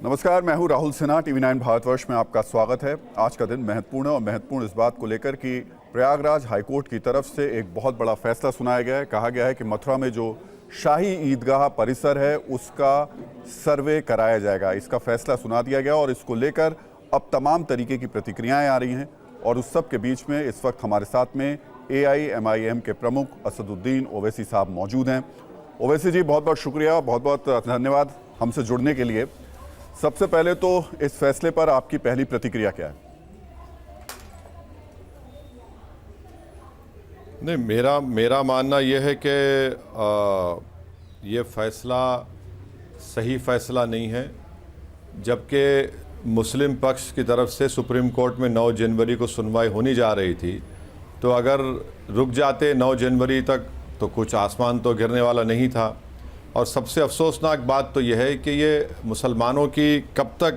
नमस्कार, मैं हूं राहुल सिन्हा। TV9 भारतवर्ष में आपका स्वागत है। आज का दिन महत्वपूर्ण है और महत्वपूर्ण इस बात को लेकर कि प्रयागराज हाईकोर्ट की तरफ से एक बहुत बड़ा फैसला सुनाया गया है। कहा गया है कि मथुरा में जो शाही ईदगाह परिसर है उसका सर्वे कराया जाएगा। इसका फैसला सुना दिया गया और इसको लेकर अब तमाम तरीके की प्रतिक्रियाएं आ रही हैं और उस सब के बीच में इस वक्त हमारे साथ में AIMIM के प्रमुख असदुद्दीन ओवैसी साहब मौजूद हैं। ओवैसी जी, बहुत बहुत शुक्रिया, बहुत बहुत धन्यवाद हमसे जुड़ने के लिए। सबसे पहले तो इस फैसले पर आपकी पहली प्रतिक्रिया क्या है? नहीं, मेरा मानना यह है कि ये फैसला सही फैसला नहीं है। जबकि मुस्लिम पक्ष की तरफ से सुप्रीम कोर्ट में 9 जनवरी को सुनवाई होनी जा रही थी, तो अगर रुक जाते 9 जनवरी तक तो कुछ आसमान तो गिरने वाला नहीं था। और सबसे अफसोसनाक बात तो यह है कि ये मुसलमानों की कब तक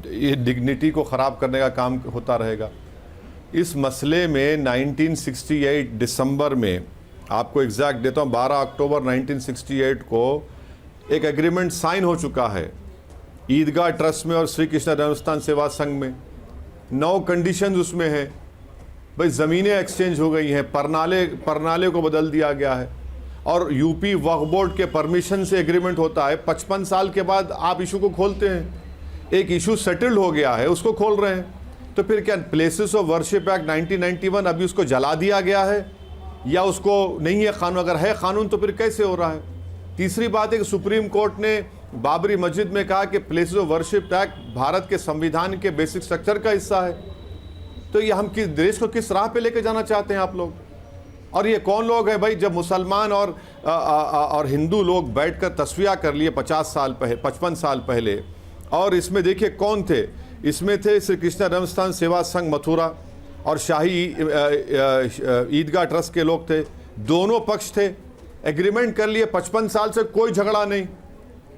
ये डिग्निटी को ख़राब करने का काम होता रहेगा। इस मसले में 1968 दिसंबर में, आपको एग्जैक्ट देता हूँ, 12 अक्टूबर 1968 को एक एग्रीमेंट साइन हो चुका है ईदगाह ट्रस्ट में और श्री कृष्ण जन्मस्थान सेवा संघ में। 9 कंडीशंस उसमें हैं। भाई, ज़मीनें एक्सचेंज हो गई हैं, परनाले को बदल दिया गया है और यूपी वक्फ बोर्ड के परमिशन से एग्रीमेंट होता है। 55 साल के बाद आप इशू को खोलते हैं। एक इशू सेटल्ड हो गया है, उसको खोल रहे हैं। तो फिर क्या प्लेसेस ऑफ वर्शिप एक्ट 1991 अभी उसको जला दिया गया है या उसको नहीं है कानून? अगर है कानून तो फिर कैसे हो रहा है? तीसरी बात है कि सुप्रीम कोर्ट ने बाबरी मस्जिद में कहा कि places of worship act Bharat के संविधान के बेसिक स्ट्रक्चर का हिस्सा है। तो ये हम किस देश को किस राह पे लेके जाना चाहते हैं आप लोग? और ये कौन लोग हैं भाई? जब मुसलमान और हिंदू लोग बैठकर तस्वीर कर लिए 55 साल पहले, और इसमें देखिए कौन थे। इसमें थे श्री कृष्ण जन्मस्थान सेवा संघ मथुरा और शाही ईदगाह ट्रस्ट के लोग थे। दोनों पक्ष थे, एग्रीमेंट कर लिए। 55 साल से कोई झगड़ा नहीं,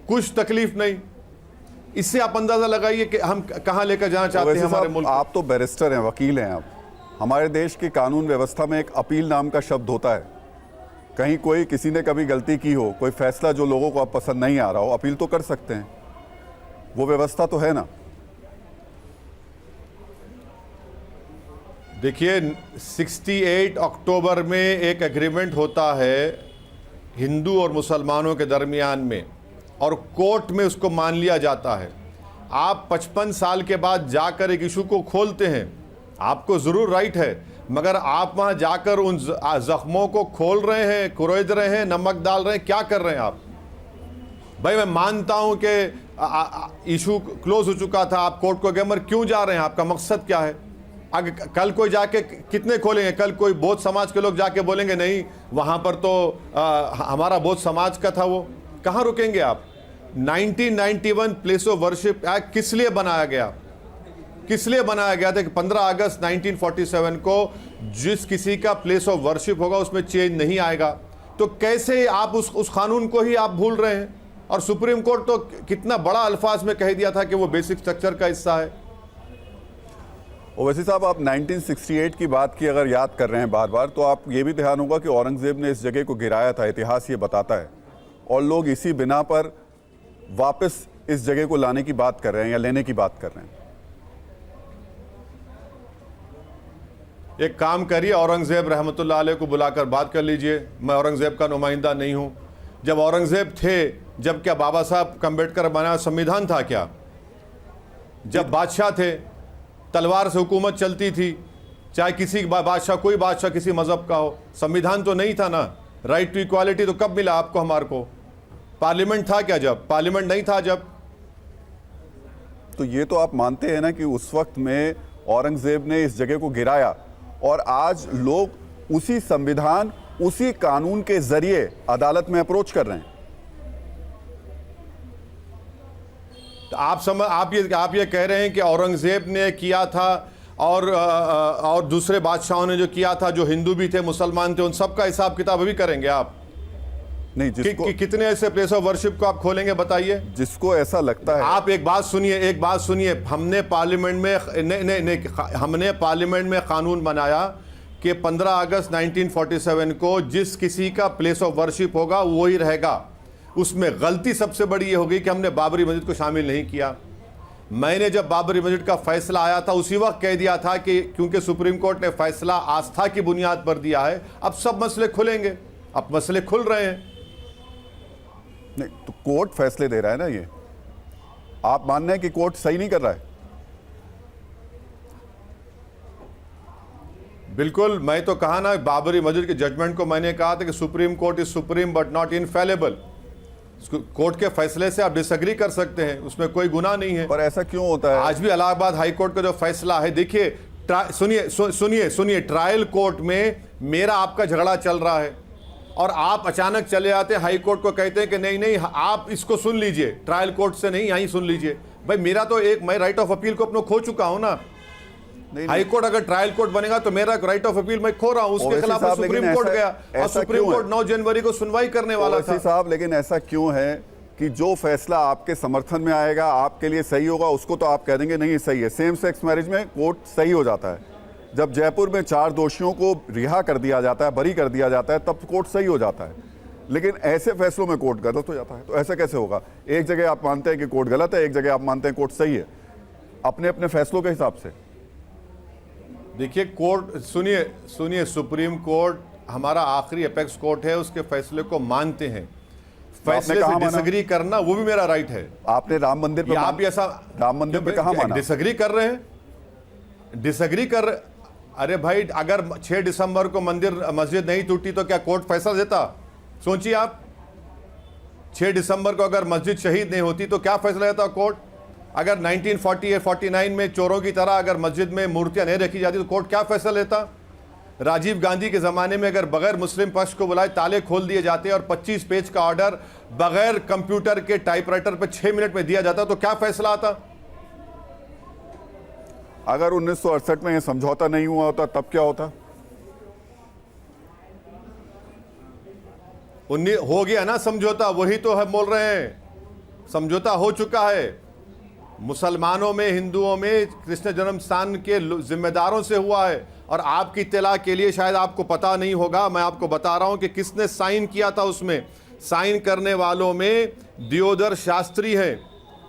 कुछ तकलीफ नहीं। इससे आप अंदाजा लगाइए कि हम कहाँ लेकर जाना चाहते हैं हमारे मुल्क। आप तो बैरिस्टर हैं, वकील हैं। आप, हमारे देश की कानून व्यवस्था में एक अपील नाम का शब्द होता है। कहीं कोई किसी ने कभी गलती की हो, कोई फैसला जो लोगों को अब पसंद नहीं आ रहा हो, अपील तो कर सकते हैं। वो व्यवस्था तो है ना। देखिए, 68 अक्टूबर में एक एग्रीमेंट होता है हिंदू और मुसलमानों के दरमियान में और कोर्ट में उसको मान लिया जाता है। आप 55 साल के बाद जाकर एक इशू को खोलते हैं, आपको ज़रूर राइट है, मगर आप वहाँ जाकर उन ज़ख्मों को खोल रहे हैं, कुरेद रहे हैं, नमक डाल रहे हैं, क्या कर रहे हैं आप? भाई, मैं मानता हूँ कि इशू क्लोज हो चुका था, आप कोर्ट को गए, मगर क्यों जा रहे हैं? आपका मकसद क्या है? अगर कल कोई जाके कितने खोलेंगे? कल कोई बौद्ध समाज के लोग जाके बोलेंगे नहीं, वहाँ पर तो हमारा बौद्ध समाज का था, वो कहाँ रुकेंगे आप? 1991 प्लेस ऑफ वर्शिप एक्ट किस लिए बनाया गया? किस लिए बनाया गया था कि 15 अगस्त 1947 को जिस किसी का प्लेस ऑफ वर्शिप होगा उसमें चेंज नहीं आएगा। तो कैसे आप उस कानून को ही आप भूल रहे हैं? और सुप्रीम कोर्ट तो कितना बड़ा अल्फाज में कह दिया था कि वो बेसिक स्ट्रक्चर का हिस्सा है। ओवैसी साहब, आप 1968 की बात की अगर याद कर रहे हैं बार बार, तो आप ये भी ध्यान होगा कि औरंगजेब ने इस जगह को गिराया था। इतिहास ये बताता है और लोग इसी बिना पर वापस इस जगह को लाने की बात कर रहे हैं या लेने की बात कर रहे हैं। एक काम करिए, औरंगजेब रहमतुल्लाह अलैह को बुलाकर बात कर लीजिए। मैं औरंगजेब का नुमाइंदा नहीं हूं। जब औरंगजेब थे, जब क्या बाबा साहब अम्बेडकर बनाया संविधान था क्या? जब बादशाह थे, तलवार से हुकूमत चलती थी, चाहे किसी बादशाह, कोई बादशाह किसी मजहब का हो, संविधान तो नहीं था ना। राइट टू इक्वालिटी तो कब मिला आपको, हमारे को? पार्लियामेंट था क्या जब? पार्लियामेंट नहीं था जब। तो ये तो आप मानते हैं ना कि उस वक्त में औरंगजेब ने इस जगह को गिराया और आज लोग उसी संविधान, उसी कानून के जरिए अदालत में अप्रोच कर रहे हैं। तो आप ये कह रहे हैं कि औरंगजेब ने किया था और दूसरे बादशाहों ने जो किया था, जो हिंदू भी थे, मुसलमान थे, उन सब का हिसाब किताब अभी करेंगे आप? नहीं, जिसको कितने ऐसे प्लेस ऑफ वर्शिप को आप खोलेंगे बताइए? जिसको ऐसा लगता है। आप एक बात सुनिए, हमने पार्लियामेंट में कानून बनाया कि 15 अगस्त 1947 को जिस किसी का प्लेस ऑफ वर्शिप होगा वही रहेगा। उसमें गलती सबसे बड़ी ये हो गई कि हमने बाबरी मस्जिद को शामिल नहीं किया। मैंने जब बाबरी मस्जिद का फैसला आया था उसी वक्त कह दिया था कि क्योंकि सुप्रीम कोर्ट ने फैसला आस्था की बुनियाद पर दिया है, अब सब मसले खुलेंगे। अब मसले खुल रहे हैं। नहीं तो कोर्ट फैसले दे रहा है ना, ये आप मान रहे हैं कि कोर्ट सही नहीं कर रहा है? बिल्कुल, मैं तो कहा ना, बाबरी मस्जिद के जजमेंट को मैंने कहा था कि supreme court is supreme but not infallible. Court के फैसले से आप डिसएग्री कर सकते हैं, उसमें कोई गुनाह नहीं है। पर ऐसा क्यों होता है? आज भी इलाहाबाद हाई कोर्ट का जो फैसला है, देखिए, सुनिए, ट्रायल कोर्ट में मेरा आपका झगड़ा चल रहा है और आप अचानक चले आते हैं हाई कोर्ट को, कहते हैं कि नहीं आप इसको सुन लीजिए, ट्रायल कोर्ट से नहीं, यहीं सुन लीजिए। भाई मेरा तो मैं राइट ऑफ अपील को अपना खो चुका हूं ना। हाई कोर्ट अगर ट्रायल कोर्ट बनेगा तो मेरा राइट ऑफ अपील मैं खो रहा हूं। उसके खिलाफ सुप्रीम कोर्ट गया और सुप्रीम कोर्ट 9 जनवरी को सुनवाई करने वाला था। साहब, लेकिन ऐसा क्यों है कि जो फैसला आपके समर्थन में आएगा, आपके लिए सही होगा, उसको तो आप कह देंगे नहीं सही है। सेम सेक्स मैरिज में कोर्ट सही हो जाता है। जब जयपुर में 4 दोषियों को रिहा कर दिया जाता है, बरी कर दिया जाता है, तब कोर्ट सही हो जाता है। लेकिन ऐसे फैसलों में कोर्ट गलत हो जाता है। तो ऐसा कैसे होगा? एक जगह आप मानते हैं कि कोर्ट गलत है, एक जगह आप मानते हैं कोर्ट सही है, अपने अपने फैसलों के हिसाब से। देखिए, कोर्ट सुनिए, सुप्रीम कोर्ट हमारा आखिरी अपेक्स कोर्ट है, उसके फैसले को मानते हैं। फैसले से डिसएग्री करना वो भी मेरा राइट है। आपने राम मंदिर पे आप ऐसा राम मंदिर पे कहां माना? डिसएग्री कर रहे हैं, डिसएग्री कर। अरे भाई, अगर 6 दिसंबर को मस्जिद नहीं टूटी तो क्या कोर्ट फैसला देता? सोचिए आप, 6 दिसंबर को अगर मस्जिद शहीद नहीं होती तो क्या फैसला देता कोर्ट? अगर 1948-49 में चोरों की तरह अगर मस्जिद में मूर्तियां नहीं रखी जाती तो कोर्ट क्या फैसला लेता? राजीव गांधी के ज़माने में अगर बगैर मुस्लिम पक्ष को बुलाए ताले खोल दिए जाते और 25 पेज का ऑर्डर बगैर कंप्यूटर के टाइपराइटर पर 6 मिनट में दिया जाता तो क्या फैसला आता? अगर 1968 में यह समझौता नहीं हुआ होता तब क्या होता? हो गया ना समझौता, वही तो हम बोल रहे हैं। समझौता हो चुका है। मुसलमानों में, हिंदुओं में कृष्ण जन्म स्थान के जिम्मेदारों से हुआ है। और आपकी इत्तला के लिए शायद आपको पता नहीं होगा, मैं आपको बता रहा हूं कि किसने साइन किया था। उसमें साइन करने वालों में दियोदर शास्त्री हैं,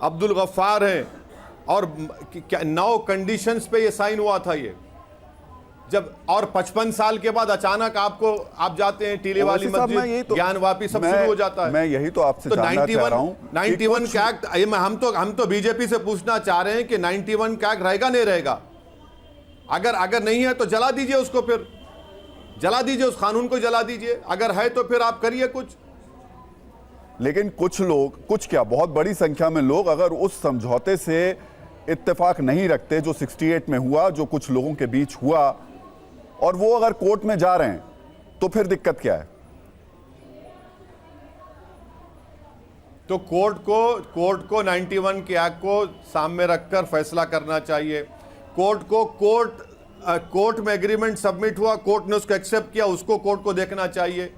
अब्दुल गफ्फार हैं, और 9 कंडीशंस पे ये साइन हुआ था। ये जब और 55 साल के बाद अचानक आप जाते हैं टीले वाली मस्जिद, ज्ञान वापी सब शुरू हो जाता है। मैं यही तो आपसे जानना चाह रहा हूं। 91 का एक्ट, हम तो बीजेपी से पूछना चाह रहे हैं कि 91 का एक्ट रहेगा नहीं रहेगा? अगर नहीं है तो जला दीजिए उसको, फिर जला दीजिए, उस कानून को जला दीजिए। अगर है तो फिर आप करिए कुछ। लेकिन कुछ लोग, कुछ क्या, बहुत बड़ी संख्या में लोग अगर उस समझौते से इत्तेफाक नहीं रखते जो 68 में हुआ, जो कुछ लोगों के बीच हुआ, और वो अगर कोर्ट में जा रहे हैं तो फिर दिक्कत क्या है? तो कोर्ट को 91 के एक्ट को सामने रखकर फैसला करना चाहिए। कोर्ट में एग्रीमेंट सबमिट हुआ, कोर्ट ने उसको एक्सेप्ट किया, उसको कोर्ट को देखना चाहिए।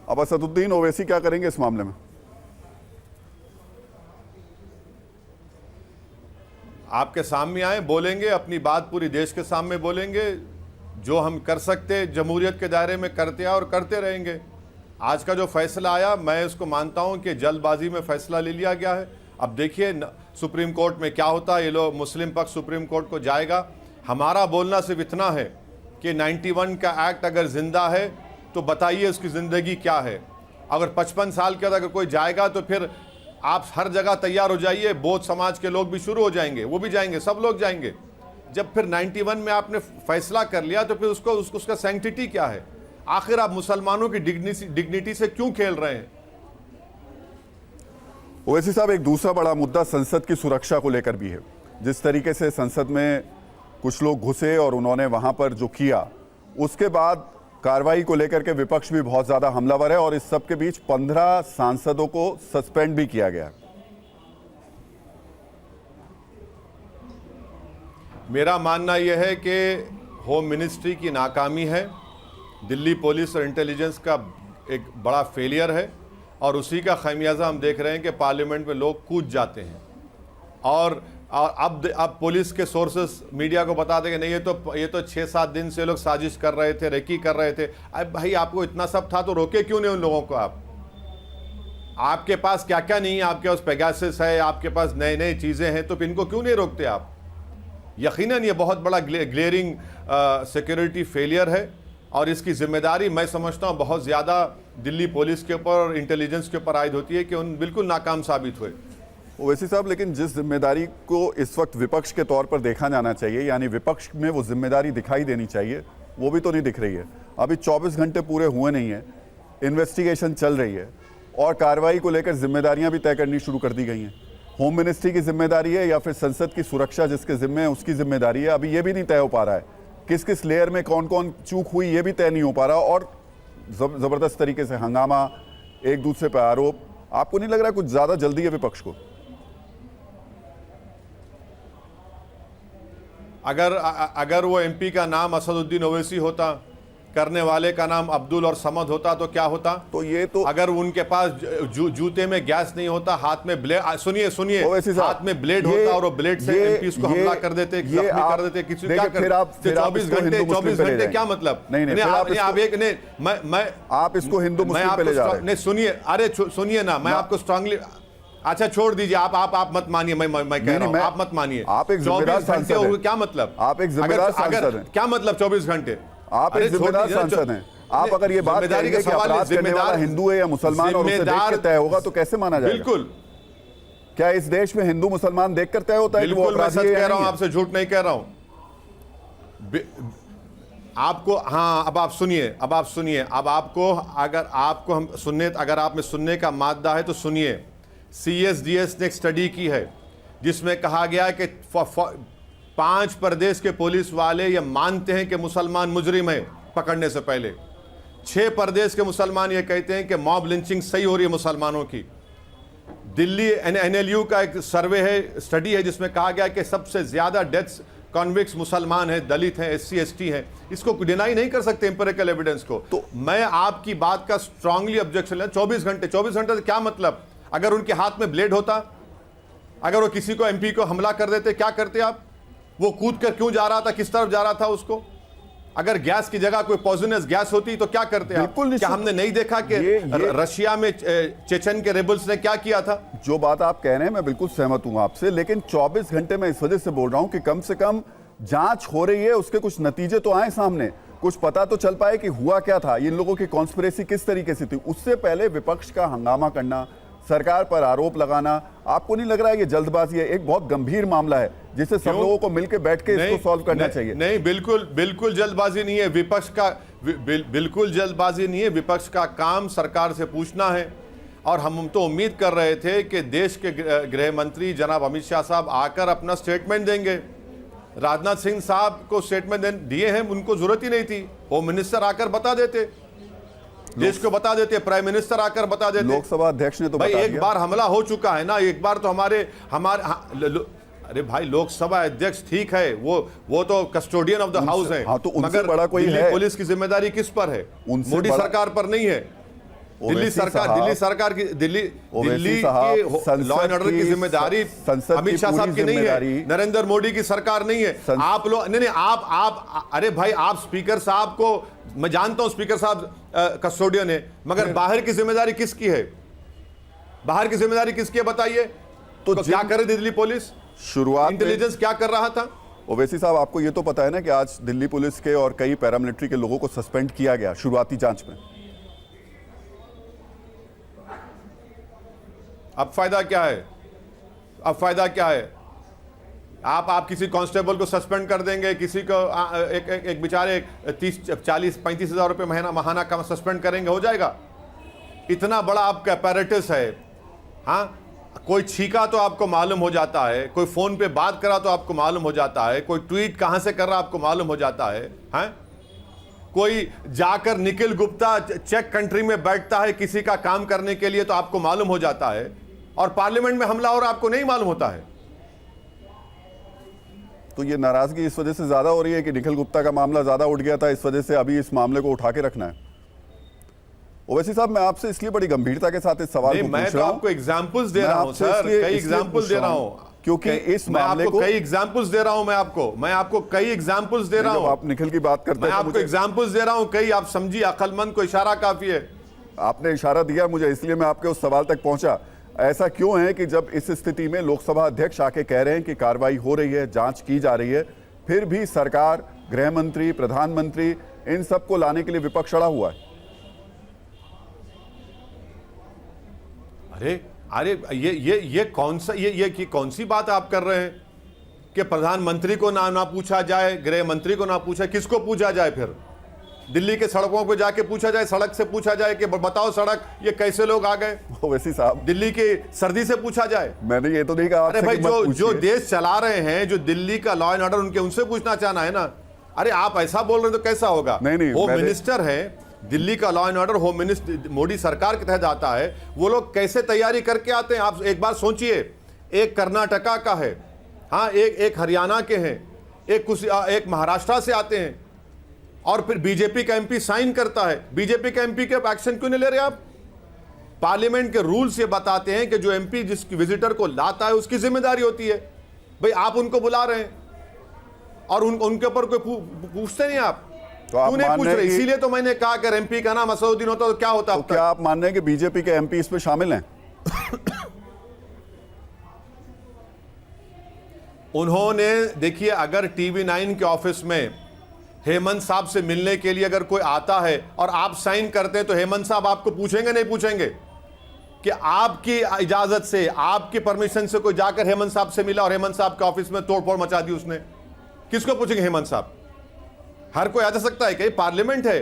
अब असदुद्दीन ओवैसी क्या करेंगे इस मामले में? आपके सामने आए, बोलेंगे अपनी बात, पूरी देश के सामने बोलेंगे। जो हम कर सकते जमहूरियत के दायरे में करते हैं और करते रहेंगे। आज का जो फैसला आया, मैं उसको मानता हूं कि जल्दबाजी में फैसला ले लिया गया है। अब देखिए सुप्रीम कोर्ट में क्या होता है। ये लोग, मुस्लिम पक्ष सुप्रीम कोर्ट को जाएगा। हमारा बोलना सिर्फ इतना है कि 91 का एक्ट अगर जिंदा है तो बताइए उसकी ज़िंदगी क्या है। अगर 55 साल के बाद अगर कोई जाएगा तो फिर आप हर जगह तैयार हो जाइए, बौद्ध समाज के लोग भी शुरू हो जाएंगे, वो भी जाएंगे, सब लोग जाएंगे। जब फिर 91 में आपने फैसला कर लिया तो फिर उसका सैंक्टिटी क्या है? आखिर आप मुसलमानों की डिग्निटी से क्यों खेल रहे हैं? ओवैसी साहब, एक दूसरा बड़ा मुद्दा संसद की सुरक्षा को लेकर भी है। जिस तरीके से संसद में कुछ लोग घुसे और उन्होंने वहां पर जो किया, उसके बाद कार्रवाई को लेकर के विपक्ष भी बहुत ज्यादा हमलावर है और इस सब के बीच 15 सांसदों को सस्पेंड भी किया गया। मेरा मानना यह है कि होम मिनिस्ट्री की नाकामी है, दिल्ली पुलिस और इंटेलिजेंस का एक बड़ा फेलियर है, और उसी का खमियाजा हम देख रहे हैं कि पार्लियामेंट में लोग कूद जाते हैं। और और अब पुलिस के सोर्सेस मीडिया को बता देंगे नहीं ये तो 6-7 दिन से लोग साजिश कर रहे थे, रेकी कर रहे थे। अब भाई आपको इतना सब था तो रोके क्यों नहीं उन लोगों को? आपके पास क्या क्या नहीं है, आपके पास पेगासस है, आपके पास नए नए चीज़ें हैं, तो इनको क्यों नहीं रोकते आप? यकीनन ये बहुत बड़ा ग्लेयरिंग सिक्योरिटी फेलियर है और इसकी जिम्मेदारी मैं समझता हूँ बहुत ज़्यादा दिल्ली पुलिस के ऊपर और इंटेलिजेंस के ऊपर आयद होती है कि उन बिल्कुल नाकाम साबित हुए। ओवैसी साहब, लेकिन जिस जिम्मेदारी को इस वक्त विपक्ष के तौर पर देखा जाना चाहिए, यानी विपक्ष में वो जिम्मेदारी दिखाई देनी चाहिए, वो भी तो नहीं दिख रही है। अभी 24 घंटे पूरे हुए नहीं है, इन्वेस्टिगेशन चल रही है और कार्रवाई को लेकर जिम्मेदारियां भी तय करनी शुरू कर दी गई हैं। होम मिनिस्ट्री की जिम्मेदारी है या फिर संसद की सुरक्षा जिसके जिम्मे है उसकी जिम्मेदारी है, अभी ये भी नहीं तय हो पा रहा है। किस किस लेयर में कौन कौन चूक हुई ये भी तय नहीं हो पा रहा और ज़बरदस्त तरीके से हंगामा, एक दूसरे पर आरोप। आपको नहीं लग रहा कुछ ज़्यादा जल्दी है विपक्ष को? अगर वो एमपी का नाम असदुद्दीन ओवैसी होता, करने वाले का नाम अब्दुल और समद होता तो क्या होता? तो ये तो अगर उनके पास जूते में गैस नहीं होता, हाथ में ब्लेड, सुनिए हाथ में ब्लेड होता और वो ब्लेड से एमपी को हमला कर देते, जख्मी कर देते, किसी क्या करते? 24 घंटे क्या मतलब? नहीं, आप एक नहीं, मैं आप इसको हिंदू मुस्लिम पे ले जा रहे हैं। नहीं सुनिए, अरे सुनिए ना, मैं आपको स्ट्रांगली, अच्छा छोड़ दीजिए, आप मत मानिए, मैं कह रहा हूं, आप मत मानिए। आप एक जिम्मेदार सांसद हैं। क्या मतलब? आप एक जिम्मेदार सांसद हैं। क्या मतलब 24 घंटे? आप एक जिम्मेदार सांसद हैं। आप अगर ये बात करेंगे कि अपराध करने वाला हिंदू है या मुसलमान और उसे देख के तय होगा तो कैसे माना जाएगा? बिल्कुल। क्या इस देश में हिंदू मुसलमान देखकर तय होता है कि वो अपराधी है? बिल्कुल, मैं सच कह रहा हूं, आपसे झूठ नहीं कह रहा हूं। आपको, हाँ, अब आप सुनिए, अब आपको, अगर आप में सुनने का मादा है तो सुनिए। CSDS ने एक स्टडी की है जिसमें कहा गया है कि 5 प्रदेश के पुलिस वाले ये मानते हैं कि मुसलमान मुजरिम है पकड़ने से पहले। 6 प्रदेश के मुसलमान ये कहते हैं कि मॉब लिंचिंग सही हो रही है मुसलमानों की। दिल्ली NLU का एक सर्वे है, स्टडी है, जिसमें कहा गया कि सबसे ज्यादा डेथ्स कॉन्विक्ट्स मुसलमान हैं, दलित हैं, SC ST हैं। इसको डिनाई नहीं कर सकते एम्पिरिकल एविडेंस को। तो मैं आपकी बात का स्ट्रांगली ऑब्जेक्शन है। 24 घंटे से क्या मतलब? अगर उनके हाथ में ब्लेड होता, अगर वो किसी को MP को हमला कर देते, क्या करते आप? वो कूद कर क्यों जा रहा था, किस तरफ जा रहा था उसको? अगर गैस की जगह कोई पॉइजनस गैस होती तो क्या करते आप? क्या हमने नहीं देखा कि रशिया में चेचन के रेबल्स ने क्या किया था? जो बात आप कह रहे हैं मैं बिल्कुल सहमत हूं आपसे, लेकिन 24 घंटे में इस वजह से बोल रहा हूं कि कम से कम जांच हो रही है, उसके कुछ नतीजे तो आए सामने, कुछ पता तो चल पाए कि हुआ क्या था, इन लोगों की कॉन्स्पिरेसी किस तरीके से थी। उससे पहले विपक्ष का हंगामा करना, सरकार पर आरोप लगाना, आपको नहीं लग रहा है ये जल्दबाजी है? एक बहुत गंभीर मामला है जिसे सब लोगों को मिलकर बैठ के इसको सॉल्व करना चाहिए। नहीं, बिल्कुल जल्दबाजी नहीं है विपक्ष का, बिल्कुल जल्दबाजी नहीं है। विपक्ष का काम सरकार से पूछना है और हम तो उम्मीद कर रहे थे कि देश के गृह मंत्री जनाब अमित शाह साहब आकर अपना स्टेटमेंट देंगे। राजनाथ सिंह साहब को स्टेटमेंट दिए हैं, उनको जरूरत ही नहीं थी। होम मिनिस्टर आकर बता देते, देश को बता देते, प्राइम मिनिस्टर आकर बता देते। लोकसभा अध्यक्ष ने तो भाई एक बार हमला हो चुका है ना, एक बार तो हमारे अरे भाई लोकसभा अध्यक्ष ठीक है, वो तो कस्टोडियन ऑफ द हाउस है। हाँ, तो मगर बड़ा कोई दिल्ली है? पुलिस की जिम्मेदारी किस पर है? मोदी सरकार पर नहीं है। दिल्ली सरकार की दिल्ली की लॉ एंड ऑर्डर की जिम्मेदारी अमित शाह साहब की नहीं है, नरेंद्र मोदी की सरकार नहीं है। आप लोग नहीं, आप अरे भाई, आप स्पीकर साहब को, मैं जानता हूं स्पीकर साहब कस्टोडियन है, मगर बाहर की जिम्मेदारी किसकी है? बाहर की जिम्मेदारी किसकी है बताइए? तो क्या करे दिल्ली पुलिस? शुरुआत इंटेलिजेंस क्या कर रहा था? ओवैसी साहब, आपको ये तो पता है ना कि आज दिल्ली पुलिस के और कई पैरामिलिट्री के लोगों को सस्पेंड किया गया शुरुआती जांच में। अब फायदा क्या है? आप किसी कांस्टेबल को सस्पेंड कर देंगे, किसी को एक बेचारे 30-40-35 हज़ार रुपये महाना का सस्पेंड करेंगे, हो जाएगा? इतना बड़ा आपका apparatus है। हाँ, कोई छीका तो आपको मालूम हो जाता है, कोई फोन पे बात करा तो आपको मालूम हो जाता है, कोई ट्वीट कहां से कर रहा आपको मालूम हो जाता है। हाँ? कोई जाकर निखिल गुप्ता चेक कंट्री में बैठता है किसी का काम करने के लिए तो आपको मालूम हो जाता है, और पार्लियामेंट में हमला और आपको नहीं मालूम होता है। तो ये नाराजगी इस वजह से ज्यादा हो रही है कि निखिल गुप्ता का मामला ज्यादा उठ गया था, इस वजह से अभी इस मामले को उठा के रखना है? ओवैसी साहब, मैं आपसे इसलिए बड़ी गंभीरता के साथ इस सवाल को पूछ रहा हूं। मैं तो आपको एग्जांपल्स दे रहा हूं सर, कई एग्जांपल्स दे रहा हूं। क्योंकि इस मैं मामले आपको को कई एग्जांपल्स दे रहा हूं, मैं आपको कई एग्जांपल्स दे रहा जब हूं। आप निखिल की बात करते मैं हैं तो आपको मुझे एग्जांपल्स दे रहा हूं कई, आप समझिए, अक्लमंद को इशारा काफी है। आपने इशारा दिया मुझे, इसलिए मैं आपके उस सवाल तक पहुंचा। ऐसा क्यों है कि जब इस स्थिति में लोकसभा अध्यक्ष आके कह रहे हैं कि कार्रवाई हो रही है, जांच की जा रही है, फिर भी सरकार, गृह मंत्री, प्रधानमंत्री, इन सबको लाने के लिए विपक्ष अड़ा हुआ है? अरे अरे ये कौन सा ये कौन सी बात आप कर रहे हैं कि प्रधानमंत्री को ना पूछा जाए, गृह मंत्री को ना पूछा, किसको पूछा जाए? फिर दिल्ली के सड़कों पे जाके पूछा जाए, सड़क से पूछा जाए कि बताओ सड़क ये कैसे लोग आ गए? ओवैसी साहब, दिल्ली की सर्दी से पूछा जाए? मैंने ये तो नहीं कहा अरे आपसे भाई, कि मत जो पूछिए। देश चला रहे हैं, जो दिल्ली का लॉ एंड ऑर्डर उनसे पूछना चाहना है ना। अरे आप ऐसा बोल रहे हैं तो कैसा होगा? नहीं, होम मिनिस्टर है, दिल्ली का law and order home minister Modi सरकार के तहत आता है। वो लोग कैसे तैयारी करके आते हैं, आप एक बार सोचिए। एक कर्नाटका का है, हाँ, एक हरियाणा के हैं, एक महाराष्ट्र से आते हैं, और फिर बीजेपी का एमपी साइन करता है। बीजेपी का एमपी के एक्शन क्यों नहीं ले रहे आप? पार्लियामेंट के रूल्स ये बताते हैं कि जो एमपी जिस विजिटर को लाता है उसकी जिम्मेदारी होती है। भाई आप उनको बुला रहे हैं और उनके ऊपर कोई पूछते नहीं आप? तो आप क्यों नहीं मान पूछ रहे रहे? हैं कि- इसीलिए तो मैंने कहा कि एमपी का नाम असदुद्दीन होता तो क्या होता तो अब क्या तक? आप मान रहे हैं कि बीजेपी के एमपी इसमें शामिल हैं? उन्होंने, देखिए, अगर टीवी 9 के ऑफिस में हेमंत साहब से मिलने के लिए अगर कोई आता है और आप साइन करते हैं तो हेमंत साहब आपको पूछेंगे नहीं पूछेंगे कि आपकी इजाजत से, आपकी परमिशन से कोई जाकर हेमंत साहब से मिला और हेमंत साहब के ऑफिस में तोड़फोड़ मचा दी उसने? किसको पूछेंगे हेमंत साहब? हर कोई आ जा सकता है कि पार्लियामेंट है,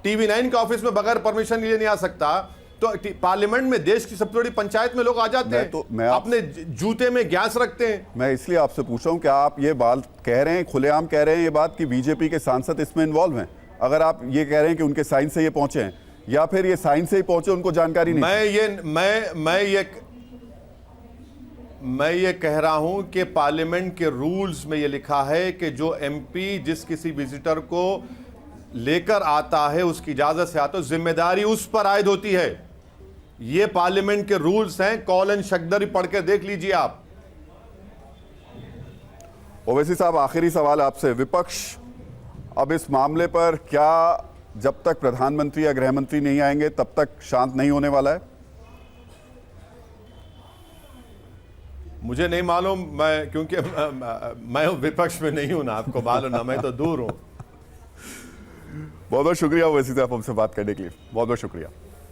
टीवी 9 के ऑफिस में बगैर परमिशन लिए नहीं आ सकता? तो पार्लियामेंट में, देश की सबसे बड़ी पंचायत में लोग आ जाते हैं, अपने जूते में गैस रखते हैं। मैं इसलिए आपसे पूछ रहा हूं कि आप ये बात कह रहे हैं, खुलेआम कह रहे हैं ये बात कि बीजेपी के सांसद इसमें इन्वॉल्व हैं? अगर आप ये कह रहे हैं कि उनके साइन से ये पहुंचे हैं, या फिर ये साइन से ही पहुंचे, उनको जानकारी नहीं? मैं ये कह रहा हूं कि पार्लियामेंट के रूल्स में ये लिखा है कि जो एमपी जिस किसी विजिटर को लेकर आता है उसकी इजाजत से आता है, जिम्मेदारी उस पर आयद होती है। ये पार्लियामेंट के रूल्स हैं, कॉल एंड शक्दर पढ़ के देख लीजिए आप। ओवैसी साहब, आखिरी सवाल आपसे। विपक्ष अब इस मामले पर क्या, जब तक प्रधानमंत्री या गृह मंत्री नहीं आएंगे तब तक शांत नहीं होने वाला है? मुझे नहीं मालूम, क्योंकि मैं विपक्ष में नहीं हूं ना, आपको मालूम ना, मैं तो दूर हूं। बहुत बहुत शुक्रिया ओवैसी साहब हमसे बात करने के लिए, बहुत बहुत शुक्रिया।